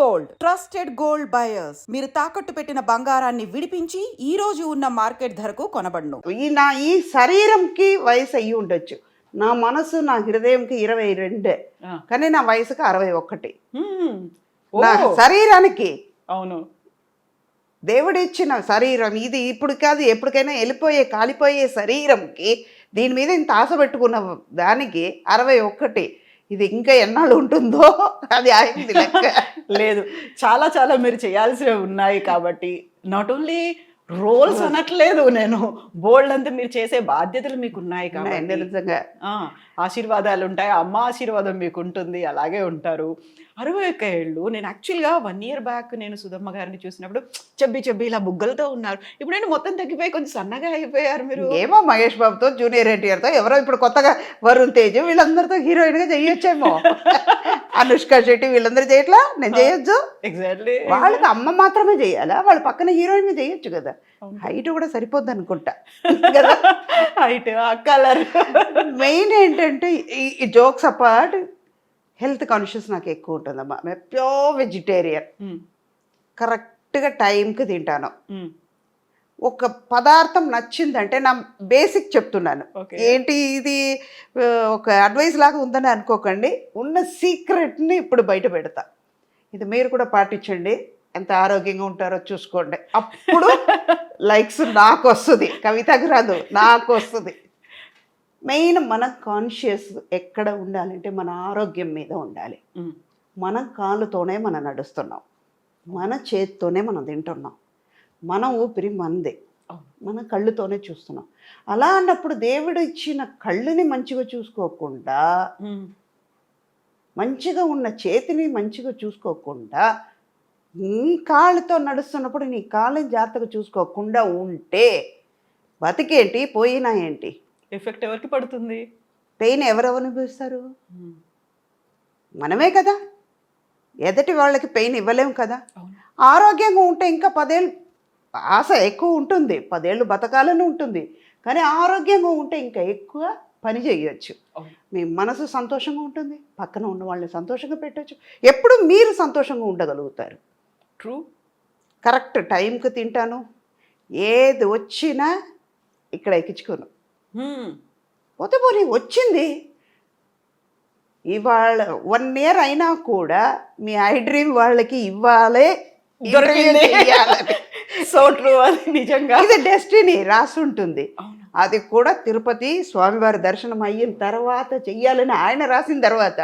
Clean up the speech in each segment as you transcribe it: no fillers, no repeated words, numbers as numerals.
Gold trusted gold buyers మీరు తాకట్టు పెట్టిన బంగారాన్ని విడిపించి ఈ రోజు ఉన్న మార్కెట్ ధరకు కొనబడును. ఈ శరీరంకి వయసు అయ్యి ఉండొచ్చు, నా మనసు నా హృదయంకి 22, కానీ నా వయసుకి 61. నా శరీరానికి అవును దేవుడిచ్చిన శరీరం ఇది, ఇప్పుడు కాదు ఎప్పటికైనా వెళ్ళిపోయే కాలిపోయే శరీరంకి దీని మీద ఇంత ఆశ పెట్టుకున్న దానికి 61. ఇది ఇంకా ఎన్నాళ్ళు ఉంటుందో అది అయింది లెక్క. లేదు, చాలా చాలా మీరు చేయాల్సినవి ఉన్నాయి కాబట్టి నాట్ ఓన్లీ రోల్స్ అనట్లేదు నేను, బోల్డ్ అంతా మీరు చేసే బాధ్యతలు మీకు ఉన్నాయి కాబట్టి నిజంగా ఆశీర్వాదాలు ఉంటాయి, అమ్మ ఆశీర్వాదం మీకు ఉంటుంది, అలాగే ఉంటారు. 61 ఏళ్ళు. నేను యాక్చువల్గా 1 year బ్యాక్ నేను సుధమ్మ గారిని చూసినప్పుడు చెబ్బి ఇలా బుగ్గలతో ఉన్నారు. ఇప్పుడు నేను మొత్తం తగ్గిపోయి కొంచెం సన్నగా అయిపోయారు మీరు. ఏమో మహేష్ బాబుతో, జూనియర్ ఎన్టీఆర్తో, ఎవరో ఇప్పుడు కొత్తగా వరుణ్ తేజ్ వీళ్ళందరితో హీరోయిన్గా చేయొచ్చేమో. అనుష్క శెట్టి వీళ్ళందరూ చేయట్లా, నేను చేయొచ్చు. ఎగ్జాక్ట్లీ. వాళ్ళకి అమ్మ మాత్రమే చేయాలా, వాళ్ళ పక్కన హీరోయిన్ చేయొచ్చు కదా. హైట్ కూడా సరిపోద్ది అనుకుంటా కదా. Height, colour. మెయిన్ ఏంటంటే ఈ జోక్స్ అపార్ట్, హెల్త్ కాన్షియస్ నాకు ఎక్కువ ఉంటుందమ్మా. ప్యూర్ వెజిటేరియన్, కరెక్ట్గా టైంకి తింటాను. ఒక పదార్థం నచ్చిందంటే నా బేసిక్ చెప్తున్నాను, ఏంటి ఇది ఒక అడ్వైస్ లాగా ఉందని అనుకోకండి, ఉన్న సీక్రెట్ని ఇప్పుడు బయట పెడతా. ఇది మీరు కూడా పాటించండి, ఎంత ఆరోగ్యంగా ఉంటారో చూసుకోండి. అప్పుడు లైక్స్ నాకు వస్తుంది, కవితకు రాదు, నాకు వస్తుంది. మెయిన్ మన కాన్షియస్ ఎక్కడ ఉండాలంటే మన ఆరోగ్యం మీద ఉండాలి. మన కాళ్ళతోనే మనం నడుస్తున్నాం, మన చేతితోనే మనం తింటున్నాం, మన ఊపిరి మనదే, మన కళ్ళుతోనే చూస్తున్నాం. అలా అన్నప్పుడు దేవుడు ఇచ్చిన కళ్ళుని మంచిగా చూసుకోకుండా, మంచిగా ఉన్న చేతిని మంచిగా చూసుకోకుండా, నీ కాళ్ళతో నడుస్తున్నప్పుడు నీ కాళ్ళని జాగ్రత్తగా చూసుకోకుండా ఉంటే బతికేంటి, పోయినా ఏంటి? ఎఫెక్ట్ ఎవరికి పడుతుంది? పెయిన్ ఎవరెవరు అనుభవిస్తారు? మనమే కదా. ఎదటి వాళ్ళకి పెయిన్ ఇవ్వలేము కదా. ఆరోగ్యంగా ఉంటే ఇంకా 10 ఏళ్ళు ఆశ ఎక్కువ ఉంటుంది, 10 ఏళ్ళు బతకాలని ఉంటుంది, కానీ ఆరోగ్యంగా ఉంటే ఇంకా ఎక్కువ పని చేయొచ్చు. మీ మనసు సంతోషంగా ఉంటుంది, పక్కన ఉన్న వాళ్ళని సంతోషంగా పెట్టచ్చు, ఎప్పుడు మీరు సంతోషంగా ఉండగలుగుతారు. ట్రూ. కరెక్ట్ టైంకి తింటాను, ఏది వచ్చినా ఇక్కడ ఎక్కించుకోను. పోతే పోనీ వచ్చింది, ఇవాళ 1 year అయినా కూడా మీ ఐ డ్రీమ్ వాళ్ళకి ఇవ్వాలి, సో ట్రూ. అది నిజంగా ఇది డెస్టినీ రాసి ఉంటుంది. అది కూడా తిరుపతి స్వామివారి దర్శనం అయిన తర్వాత చెయ్యాలని ఆయన రాసిన తర్వాత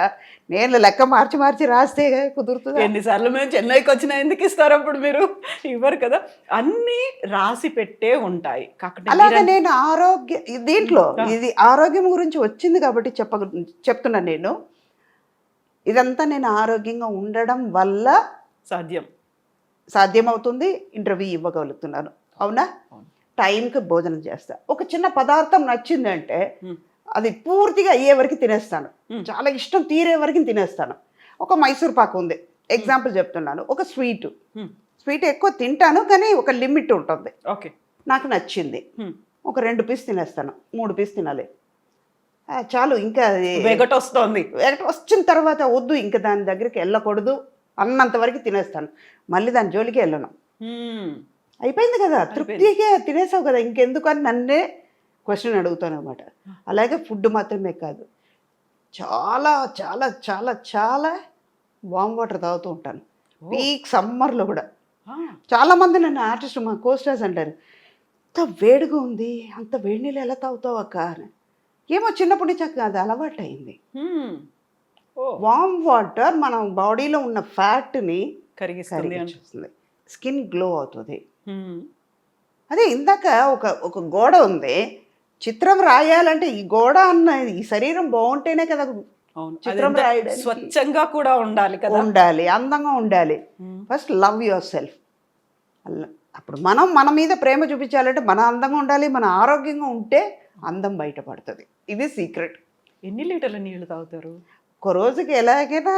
నేను లెక్క మార్చి రాస్తే కుదురుతుంది. ఎన్నిసార్లు మేము చెన్నైకి వచ్చినా ఎందుకు ఇస్తారు అప్పుడు? మీరు ఇవ్వరు కదా. అన్నీ రాసి పెట్టే ఉంటాయి. అలాగే నేను దీంట్లో ఇది ఆరోగ్యం గురించి వచ్చింది కాబట్టి చెప్తున్నా. నేను ఇదంతా నేను ఆరోగ్యంగా ఉండడం వల్ల సాధ్యమవుతుంది, ఇంటర్వ్యూ ఇవ్వగలుగుతున్నాను. అవునా? టైంకి భోజనం చేస్తా. ఒక చిన్న పదార్థం నచ్చిందంటే అది పూర్తిగా అయ్యే వరకు తినేస్తాను, చాలా ఇష్టం తీరే వరకు తినేస్తాను. ఒక మైసూర్ పాకు ఉంది, ఎగ్జాంపుల్ చెప్తున్నాను. ఒక స్వీట్ ఎక్కువ తింటాను, కానీ ఒక లిమిట్ ఉంటుంది. ఓకే, నాకు నచ్చింది, ఒక 2 పీస్ తినేస్తాను, 3 పీస్ తినాలి చాలు. ఇంకా వెగట్ వస్తుంది, వెగట్ వచ్చిన తర్వాత వద్దు, ఇంకా దాని దగ్గరికి వెళ్ళకూడదు అన్నంత వరకు తినేస్తాను, మళ్ళీ దాని జోలికి వెళ్ళను. అయిపోయింది కదా, తృప్తిగా తినేసావు కదా, ఇంకెందుకు అని నన్నే క్వశ్చన్ అడుగుతాను అనమాట. అలాగే ఫుడ్ మాత్రమే కాదు, చాలా చాలా చాలా చాలా వామ్ వాటర్ తాగుతూ ఉంటాను. పీక్ సమ్మర్లో కూడా చాలామంది నన్ను ఆర్టిస్ట్, మా కోస్టర్స్ అంటారు, అంత వేడిగా ఉంది, అంత వేడి నీళ్ళు ఎలా తాగుతావు అక్క అని. ఏమో చిన్నప్పటి నుంచి అది అలవాటు అయింది. వామ్ వాటర్ మన బాడీలో ఉన్న ఫ్యాట్ని కరిగిస్తుంది, స్కిన్ గ్లో అవుతుంది. అదే ఇందాక ఒక గోడ ఉంది, చిత్రం రాయాలంటే ఈ గోడ అన్న ఈ శరీరం బాగుంటేనే కదా చిత్రం రాయడానికి. స్వచ్ఛంగా కూడా ఉండాలి కదా, ఉండాలి, అందంగా ఉండాలి. First love your self. అప్పుడు మన మీద ప్రేమ చూపించాలంటే మన అందంగా ఉండాలి, మన ఆరోగ్యంగా ఉంటే అందం బయటపడుతుంది. ఇది సీక్రెట్. ఎన్ని లీటర్ల నీళ్ళు తాగుతారు? ఒక రోజుకి ఎలాగైనా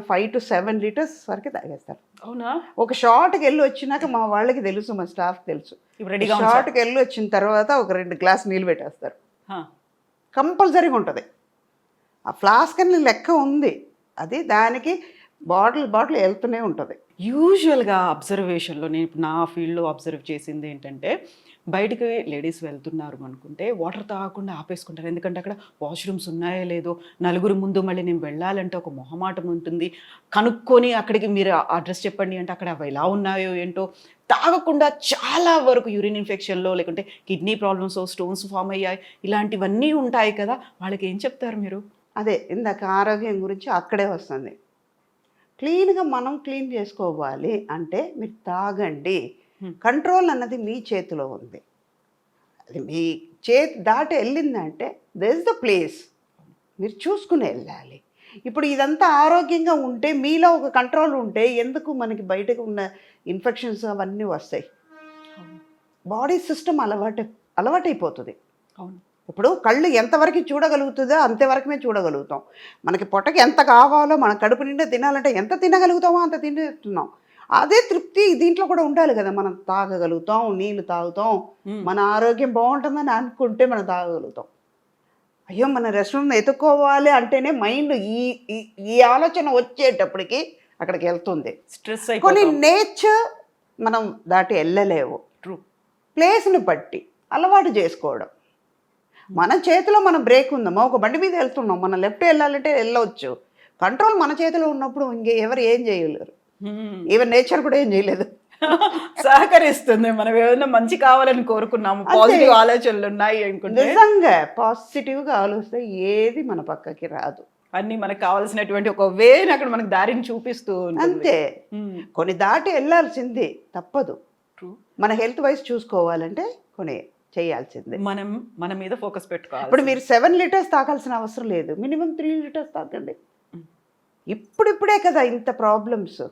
5 to 7 liters వరకు తాగేస్తారు. అవునా? ఒక షార్ట్కి వెళ్ళి వచ్చినాక మా వాళ్ళకి తెలుసు, మా స్టాఫ్కి తెలుసు, షార్ట్కి వెళ్ళి వచ్చిన తర్వాత ఒక 2 గ్లాస్ నీళ్ళు పెట్టేస్తారు, కంపల్సరీగా ఉంటుంది. ఆ ఫ్లాస్క్ అని లెక్క ఉంది, అది దానికి బాటిల్ వెళ్తూనే ఉంటుంది. యూజువల్గా అబ్జర్వేషన్లో నేను ఇప్పుడు నా ఫీల్డ్లో అబ్జర్వ్ చేసింది ఏంటంటే, బయటికి లేడీస్ వెళ్తున్నారు అనుకుంటే వాటర్ తాగకుండా ఆపేసుకుంటారు. ఎందుకంటే అక్కడ వాష్రూమ్స్ ఉన్నాయో లేదో, నలుగురు ముందు మళ్ళీ నేను వెళ్ళాలంటే ఒక మొహమాటం ఉంటుంది. కనుక్కొని అక్కడికి మీరు అడ్రస్ చెప్పండి అంటే అక్కడ అవి ఎలా ఉన్నాయో ఏంటో తాగకుండా చాలా వరకు యూరిన్ ఇన్ఫెక్షన్లో లేకుంటే కిడ్నీ ప్రాబ్లమ్స్, స్టోన్స్ ఫామ్ అయ్యాయి, ఇలాంటివన్నీ ఉంటాయి కదా, వాళ్ళకి ఏం చెప్తారు మీరు? అదే ఇందాక ఆరోగ్యం గురించి అక్కడే వస్తుంది. క్లీన్గా మనం క్లీన్ చేసుకోవాలి అంటే మీరు తాగండి. కంట్రోల్ అన్నది మీ చేతిలో ఉంది. అది మీ చేతి దాటి వెళ్ళిందంటే దట్ ఇస్ ద ప్లేస్. మీరు చూసుకుని వెళ్ళాలి. ఇప్పుడు ఇదంతా ఆరోగ్యంగా ఉంటే మీలో ఒక కంట్రోల్ ఉంటే ఎందుకు మనకి బయటకు ఉన్న ఇన్ఫెక్షన్స్ అవన్నీ వస్తాయి. బాడీ సిస్టమ్ అలవాటైపోతుంది. అవును. ఇప్పుడు కళ్ళు ఎంతవరకు చూడగలుగుతుందో అంతవరకుమే చూడగలుగుతాం. మనకి పొట్టకి ఎంత కావాలో మన కడుపు నిండా తినాలంటే ఎంత తినగలుగుతామో అంత తింటున్నాం. అదే తృప్తి దీంట్లో కూడా ఉండాలి కదా. మనం తాగగలుగుతాం, నీళ్ళు తాగుతాం, మన ఆరోగ్యం బాగుంటుందని అనుకుంటే మనం తాగగలుగుతాం. అయ్యో మన రెస్టారెంట్ ఎత్తుక్కోవాలి అంటేనే మైండ్ ఈ ఆలోచన వచ్చేటప్పటికి అక్కడికి వెళ్తుంది. స్ట్రెస్ కొన్ని నేచర్ మనం దాటి వెళ్ళలేవు. ట్రూ. ప్లేస్ని బట్టి అలవాటు చేసుకోవడం. మన చేతిలో మన బ్రేక్ ఉందమ్మా. ఒక బండి మీద వెళ్తున్నాం, మనం లెఫ్ట్ వెళ్ళాలంటే వెళ్ళవచ్చు. కంట్రోల్ మన చేతిలో ఉన్నప్పుడు ఎవరు ఏం చేయలేరు. ఈవెన్ నేచర్ కూడా ఏం చేయలేదు. సహకరిస్తుంది. మనం ఏదైనా మంచి కావాలని కోరుకున్నాము, పాజిటివ్ ఆలోచనలు ఉన్నాయి అనుకుంటే, నిజంగా పాజిటివ్గా ఆలోచిస్తే ఏది మన పక్కకి రాదు. అన్ని మనకు కావాల్సినటువంటి ఒక వేని అక్కడ మనకు దారిని చూపిస్తూ ఉంటుంది. అంతే. కొన్ని దాటి వెళ్ళాల్సిందే, తప్పదు. ట్రూ. మన హెల్త్ వైజ్ చూసుకోవాలంటే కొన్ని చేయాల్సిందే. మనం మన మీద ఫోకస్ పెట్టుకోవాలి. ఇప్పుడు మీరు 7 లీటర్స్ తాగాల్సిన అవసరం లేదు. మినిమం 3 లీటర్స్ తాగండి. ఇప్పుడిప్పుడే కదా ఇంత ప్రాబ్లమ్స్.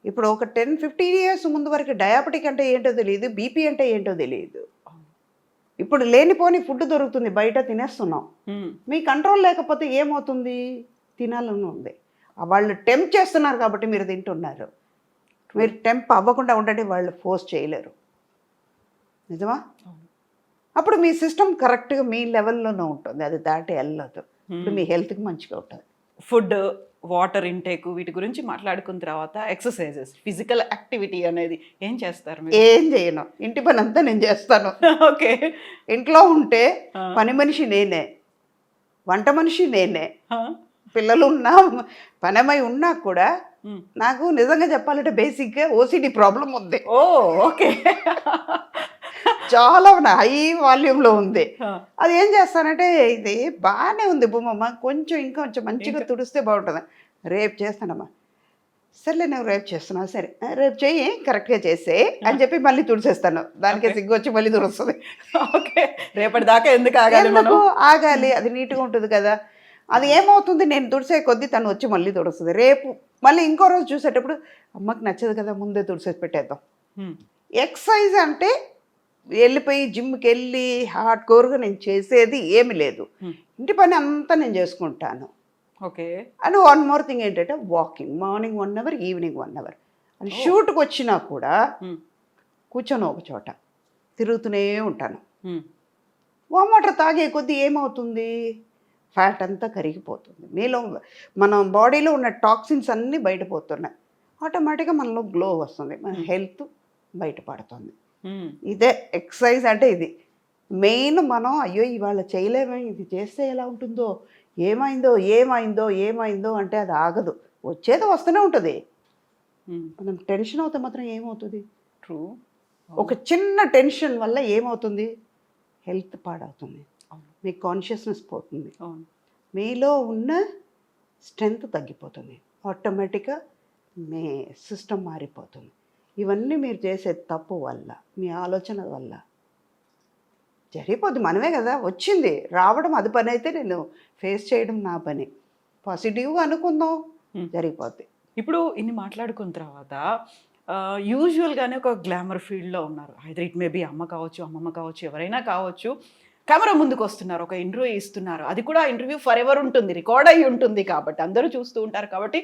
ఇప్పుడు ఒక 10-15 ఇయర్స్ ముందు వరకు డయాబెటిక్ అంటే ఏంటో తెలియదు, బీపీ అంటే ఏంటో తెలియదు. ఇప్పుడు లేనిపోని ఫుడ్ దొరుకుతుంది, బయట తినేస్తున్నాం. మీ కంట్రోల్ లేకపోతే ఏమవుతుంది? తినాలని ఉంది. వాళ్ళు టెంప్ చేస్తున్నారు కాబట్టి మీరు తింటున్నారు. మీరు టెంప్ అవ్వకుండా ఉండండి, వాళ్ళు ఫోర్స్ చేయలేరు. నిజమా? అప్పుడు మీ సిస్టమ్ కరెక్ట్గా మీ లెవెల్లోనే ఉంటుంది, అది దాటి వెళ్ళదు. ఇప్పుడు మీ హెల్త్కి మంచిగా ఉంటుంది. ఫుడ్, వాటర్ ఇంటేక్ వీటి గురించి మాట్లాడుకున్న తర్వాత ఎక్సర్సైజెస్, ఫిజికల్ యాక్టివిటీ అనేది ఏం చేస్తారు మీరు? ఏం చేయను, ఇంటి పని అంతా నేను చేస్తాను. ఓకే. ఇంట్లో ఉంటే పని మనిషి నేనే, వంట మనిషి నేనే, పిల్లలు ఉన్నా పనమై ఉన్నా కూడా నాకు నిజంగా చెప్పాలంటే బేసిక్గా ఓసిడి ప్రాబ్లం ఉంది. ఓ ఓకే. చాలా హై వాల్యూమ్లో ఉంది. అది ఏం చేస్తానంటే ఇది బాగానే ఉంది బొమ్మమ్మ, ఇంకొంచెం మంచిగా తుడిస్తే బాగుంటుంది. రేపు చేస్తానమ్మా. సర్లే నువ్వు రేపు చేస్తున్నావు, సరే రేపు చెయ్యి, కరెక్ట్గా చేసే అని చెప్పి మళ్ళీ తుడిసేస్తాను. దానికే సిగ్గు వచ్చి మళ్ళీ తుడుస్తుంది. ఓకే. రేపటి దాకా ఎందుకు ఆగాలి? ఎందుకు ఆగాలి? అది నీట్గా ఉంటుంది కదా. అది ఏమవుతుంది, నేను తుడిసే కొద్దీ తను వచ్చి మళ్ళీ తుడుస్తుంది. రేపు మళ్ళీ ఇంకో రోజు చూసేటప్పుడు అమ్మకి నచ్చదు కదా, ముందే తుడిసేసి పెట్టేద్దాం. ఎక్సర్సైజ్ అంటే వెళ్ళిపోయి జిమ్కి వెళ్ళి హార్డ్ కోర్గా నేను చేసేది ఏమి లేదు. ఇంటి పని అంతా నేను చేసుకుంటాను. Okay. And one more thing ఏంటంటే walking, morning 1 hour, evening 1 hour. అని షూట్కి వచ్చినా కూడా కూర్చొని ఒక చోట తిరుగుతూనే ఉంటాను. వామ్ వాటర్ తాగే కొద్దీ ఏమవుతుంది, ఫ్యాట్ అంతా కరిగిపోతుంది. మీలో మన బాడీలో ఉన్న టాక్సిన్స్ అన్నీ బయటపోతున్నాయి. ఆటోమేటిక్గా మనలో గ్లో వస్తుంది, మన హెల్త్ బయటపడుతుంది. ఇదే ఎక్సర్సైజ్ అంటే ఇది మెయిన్. మనం అయ్యో ఇవాళ చేయలేమే, ఇది చేస్తే ఎలా ఉంటుందో, ఏమైందో అంటే అది ఆగదు, వచ్చేది వస్తూనే ఉంటుంది. మనం టెన్షన్ అవుతే మాత్రం ఏమవుతుంది? ట్రూ. ఒక చిన్న టెన్షన్ వల్ల ఏమవుతుంది, హెల్త్ పాడవుతుంది, మీ కాన్షియస్నెస్ పోతుంది, మీలో ఉన్న స్ట్రెంగ్త్ తగ్గిపోతుంది, ఆటోమేటిక్గా మీ సిస్టమ్ మారిపోతుంది. ఇవన్నీ మీరు చేసే తప్పు వల్ల, మీ ఆలోచన వల్ల జరిగిపోద్ది. మనమే కదా వచ్చింది, రావడం అది పని అయితే నేను ఫేస్ చేయడం నా పని. పాజిటివ్గా అనుకుందాం, జరిగిపోద్ది. ఇప్పుడు ఇన్ని మాట్లాడుకున్న తర్వాత యూజువల్గానే ఒక గ్లామర్ ఫీల్డ్లో ఉన్నారు. ఐదర్ ఇట్ మే బి అమ్మ కావచ్చు, అమ్మమ్మ కావచ్చు, ఎవరైనా కావచ్చు. కెమెరా ముందుకు వస్తున్నారు, ఒక ఇంటర్వ్యూ ఇస్తున్నారు. అది కూడా ఇంటర్వ్యూ ఫర్ ఎవర్ ఉంటుంది, రికార్డ్ అయ్యి ఉంటుంది కాబట్టి అందరూ చూస్తూ ఉంటారు. కాబట్టి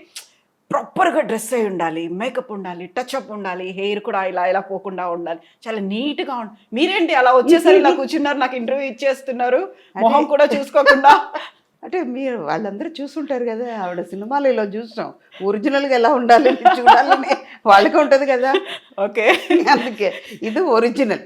ప్రాపర్గా డ్రెస్ అయి ఉండాలి, మేకప్ ఉండాలి, టచ్అప్ ఉండాలి, హెయిర్ కూడా ఇలా పోకుండా ఉండాలి, చాలా నీట్గా మీరేంటి అలా వచ్చేసరి ఇలా కూర్చున్నారు, నాకు ఇంటర్వ్యూ ఇచ్చేస్తున్నారు, మొహం కూడా చూసుకోకుండా? అంటే మీరు వాళ్ళందరూ చూసుంటారు కదా, ఆవిడ సినిమాలు ఇలా చూసాం, ఒరిజినల్గా ఎలా ఉండాలి చూడాలని వాళ్ళకి ఉంటుంది కదా. ఓకే. అందుకే ఇది ఒరిజినల్.